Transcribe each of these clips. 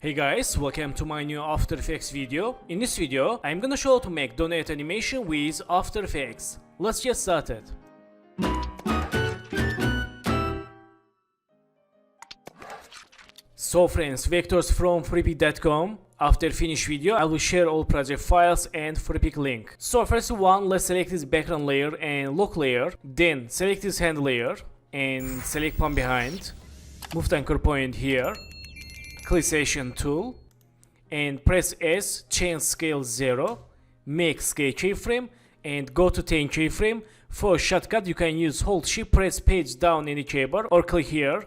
Hey guys, welcome to my new After Effects video. In this video, I'm gonna show how to make donut animation with After Effects. Let's get started. So friends, vectors from freepik.com. After finish video, I will share all project files and freepik link. So first one, let's select this background layer and lock layer. Then select this hand layer and select pan behind. Move the anchor point here. Click session tool and press S, change scale 0, make scale keyframe and go to 10 keyframe. For shortcut you can use hold shift, press page down in the keyboard or click here,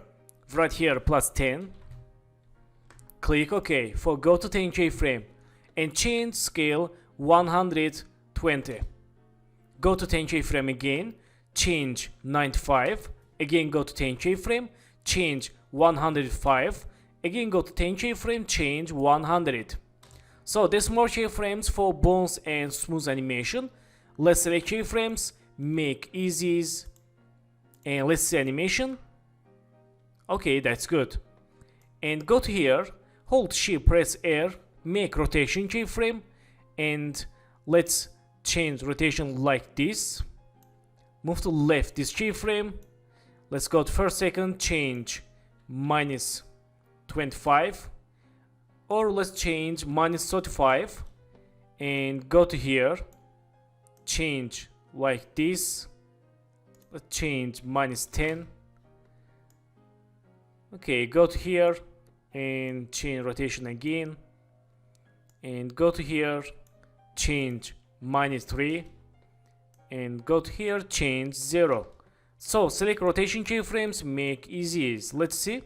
right here plus 10. Click OK for go to 10 keyframe and change scale 120. Go to 10 keyframe again, change 95, again go to 10 keyframe, change 105. Again go to 10 keyframe, change 100. So there's more keyframes for bones and smooth animation. Let's select keyframes, make easies, and let's see animation. Okay, that's good. And go to here, hold shift, press R, make rotation keyframe, and let's change rotation like this. Move to left this keyframe. Let's go to first second, change minus 25, or let's change minus 35 and go to here, change like this. Let's change minus 10. Okay, go to here and change rotation again and go to here, change minus 3 and go to here, change 0. So select rotation keyframes, make easy. Let's see.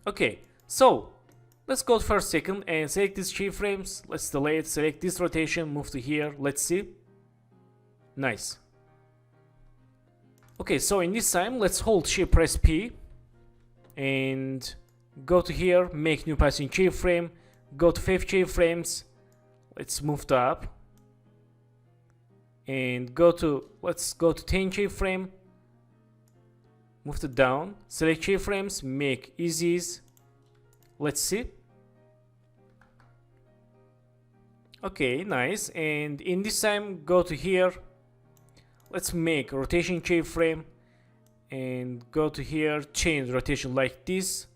Okay, so let's go to first second and select these keyframes. Let's delete, select this rotation, move to here. Let's see. Nice. Okay, so in this time, let's hold shift, press P and go to here, make new passing keyframe. Go to 5 keyframes. Let's move to up and let's go to 10 keyframe. Move to down, select keyframes, make easies. Let's see. Okay, nice. And in this time, go to here. Let's make rotation keyframe and go to here, change rotation like this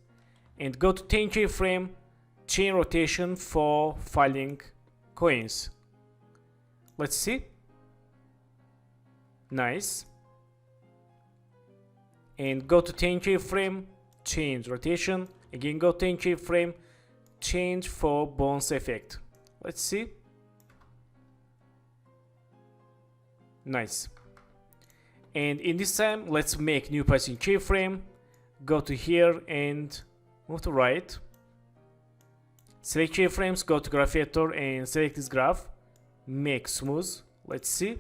and go to 10 keyframe, change rotation for filing coins. Let's see. Nice. And go to 10 keyframe, change rotation, again go 10 keyframe, change for bounce effect. Let's see. Nice. And in this time, let's make new passing keyframe, go to here and move to right. Select keyframes, go to graph editor and select this graph, make smooth. Let's see.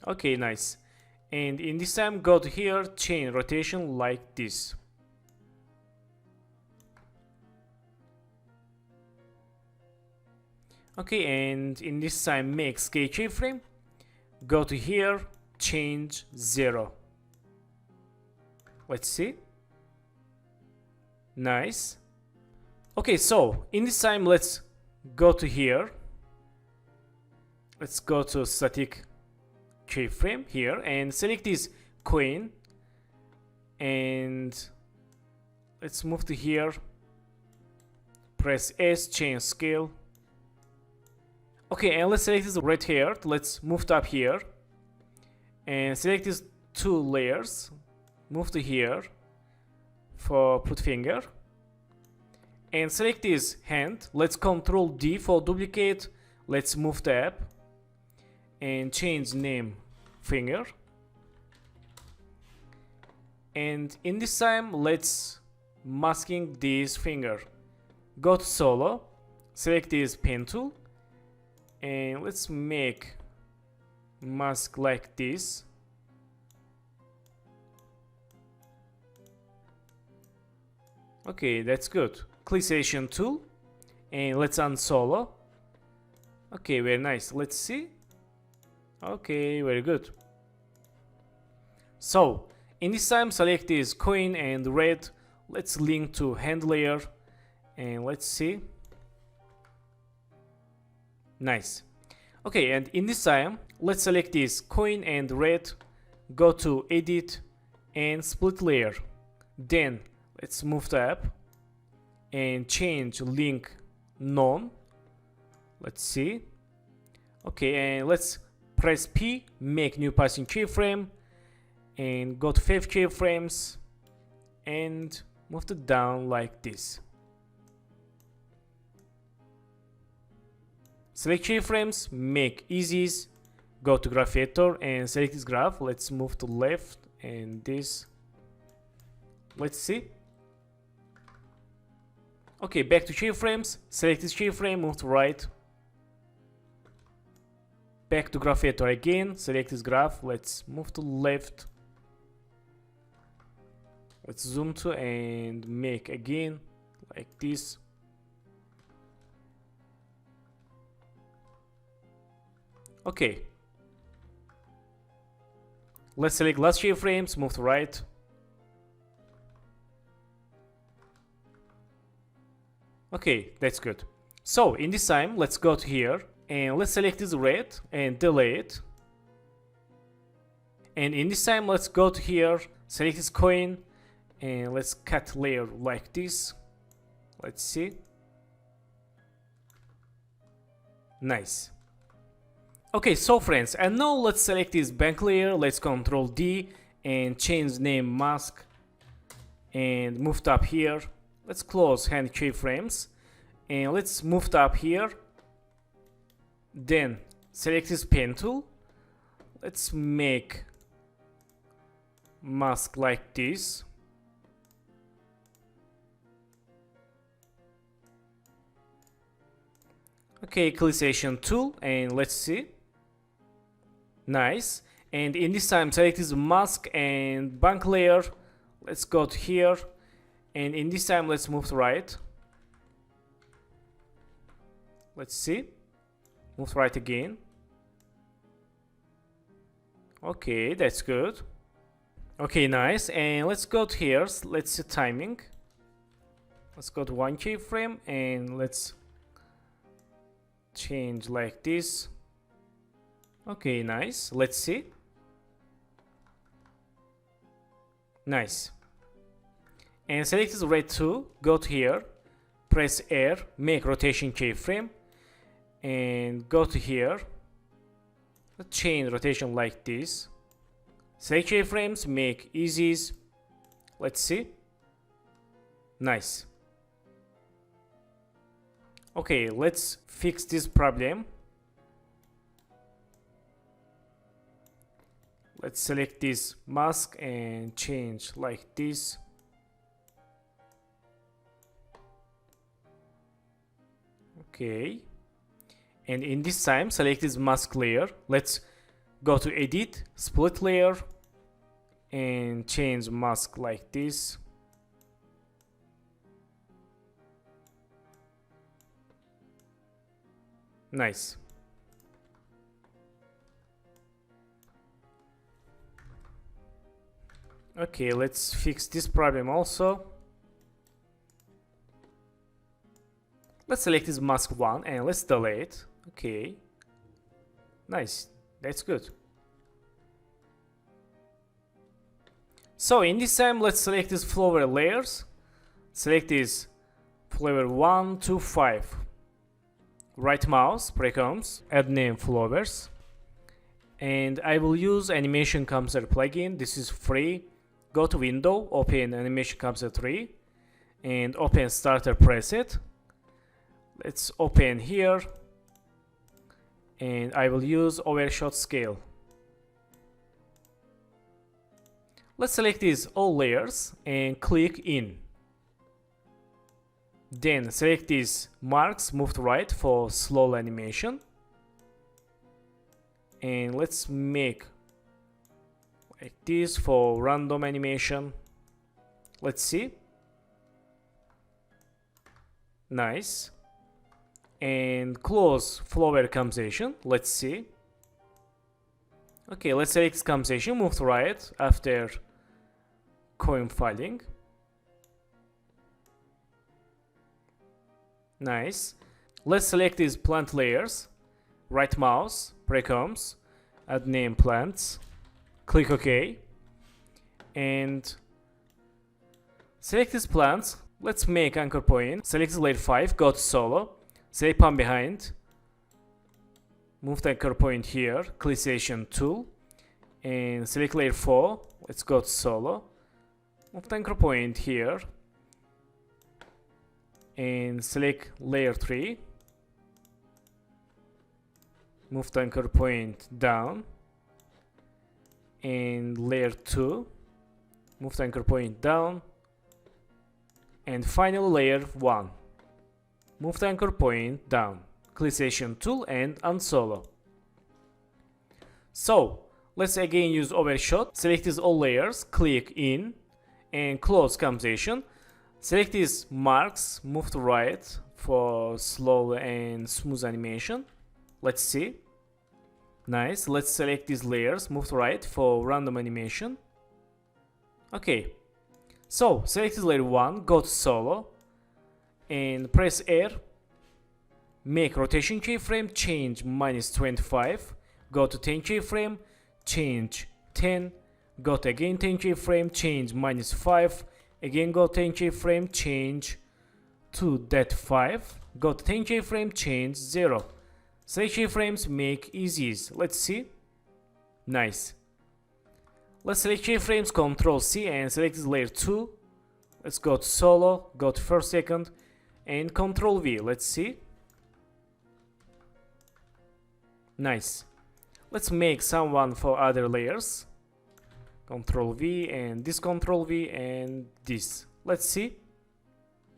Okay, nice. And in this time, go to here, change rotation like this. Okay, and in this time, make scale keyframe. Go to here, change 0. Let's see. Nice. Okay, so in this time, let's go to here. Let's go to static keyframe here and select this coin and let's move to here, press S, change scale. Okay, and let's select this red hair. Let's move to up here and select these 2 layers, move to here for put finger and select this hand. Let's Control D for duplicate. Let's move to app and change name finger. And in this time, let's masking this finger. Go to solo, select this pen tool and let's make mask like this. Okay, that's good. Click session tool and let's unsolo. Okay, very nice. Let's see. Okay, very good. So In this time, select this coin and red. Let's link to hand layer and let's see. Nice. Okay, and in this time, let's select this coin and red, go to edit and split layer. Then let's move tab and change link none. Let's see. Okay, and let's press P, make new passing keyframe, and go to 5 keyframes and move it down like this. Select keyframes, make easies, go to graph editor and select this graph. Let's move to left and this. Let's see. Okay, back to keyframes, select this keyframe, move to right. Back to graph editor again, select this graph, let's move to left. Let's zoom to and make again like this. Okay. Let's select last keyframes, move to right. Okay, that's good. So in this time, let's go to here and let's select this red and delay it. And in this time, let's go to here, select this coin and let's cut layer like this. Let's see. Nice. Okay, so friends, and now let's select this bank layer. Let's Ctrl D and change name mask and move up here. Let's close hand keyframes and let's move up here. Then select this pen tool. Let's make mask like this. Okay, equalization tool and let's see. Nice. And in this time, select this mask and bank layer. Let's go to here. And in this time, let's move to right. Let's see. Move to right again. Okay, that's good. Okay, nice. And let's go to here. Let's see timing. Let's go to 1 keyframe and let's change like this. Okay, nice. Let's see. Nice. And select this red tool, go to here, press R, make rotation keyframe, and go to here, change rotation like this. Select keyframes, make easies. Let's see. Nice. Okay, let's fix this problem. Let's select this mask and change like this. Okay. And in this time, select this mask layer. Let's go to edit, split layer, and change mask like this. Nice. Okay, let's fix this problem also. Let's select this mask 1 and let's delete it. Okay. Nice. That's good. So in this time, let's select these flower layers. Select this flower 1, 2, 5. Right mouse, precoms, add name flowers. And I will use animation composer plugin. This is free. Go to window, open animation composer 3 and open starter preset. Let's open here and I will use overshot scale. Let's select these all layers and click in. Then select these marks, move to right for slow animation. And let's make like this for random animation. Let's see. Nice. And close flower compensation. Let's see. Okay, let's select compensation, move to right after coin filing. Nice. Let's select these plant layers. Right mouse, precoms, add name plants, click OK, and select these plants. Let's make anchor point. Select layer 5, go to solo, select pan behind, move the anchor point here, click selection tool, and select layer 4. Let's go to solo, move the anchor point here, and select layer 3. Move the anchor point down, and layer 2, move the anchor point down, and final layer 1, move the anchor point down, click selection tool and unsolo. So let's again use overshot. Select these all layers, click in and close composition. Select these marks, move to right for slow and smooth animation. Let's see. Nice. Let's select these layers, move to right for random animation. Okay. So select this layer 1, go to solo, and press R. Make rotation keyframe, change -25. Go to 10 keyframe, change 10. Go to again 10 keyframe, change -5. Again go 10 keyframe, change to that 5. Go to 10 keyframe, change 0. Select keyframes, make easies. Let's see. Nice. Let's select keyframes, Ctrl C, and select this layer 2. Let's go to solo, go to first second, and Ctrl V. Let's see. Nice. Let's make someone for other layers. Ctrl V and this Ctrl V and this. Let's see.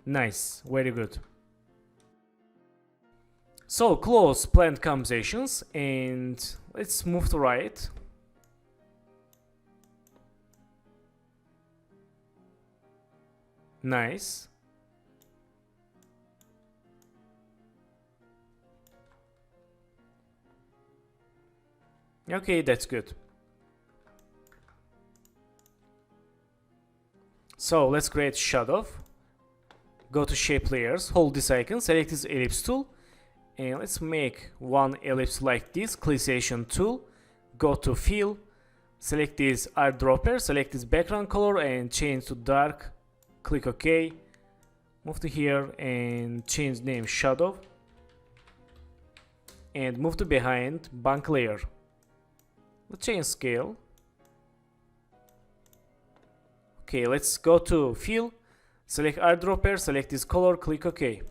Nice. Very good. So close plant compositions and let's move to right. Nice. Okay, that's good. So let's create shadow. Go to shape layers, hold this icon, select this ellipse tool, and let's make one ellipse like this. Click selection tool, go to fill, select this eyedropper, select this background color and change to dark. Click OK. Move to here and change name shadow, and move to behind bank layer. Let's change scale. Okay, let's go to fill, select eyedropper, select this color, click OK.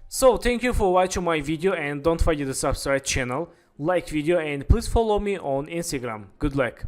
So thank you for watching my video and don't forget to subscribe channel, like video and please follow me on Instagram. Good luck.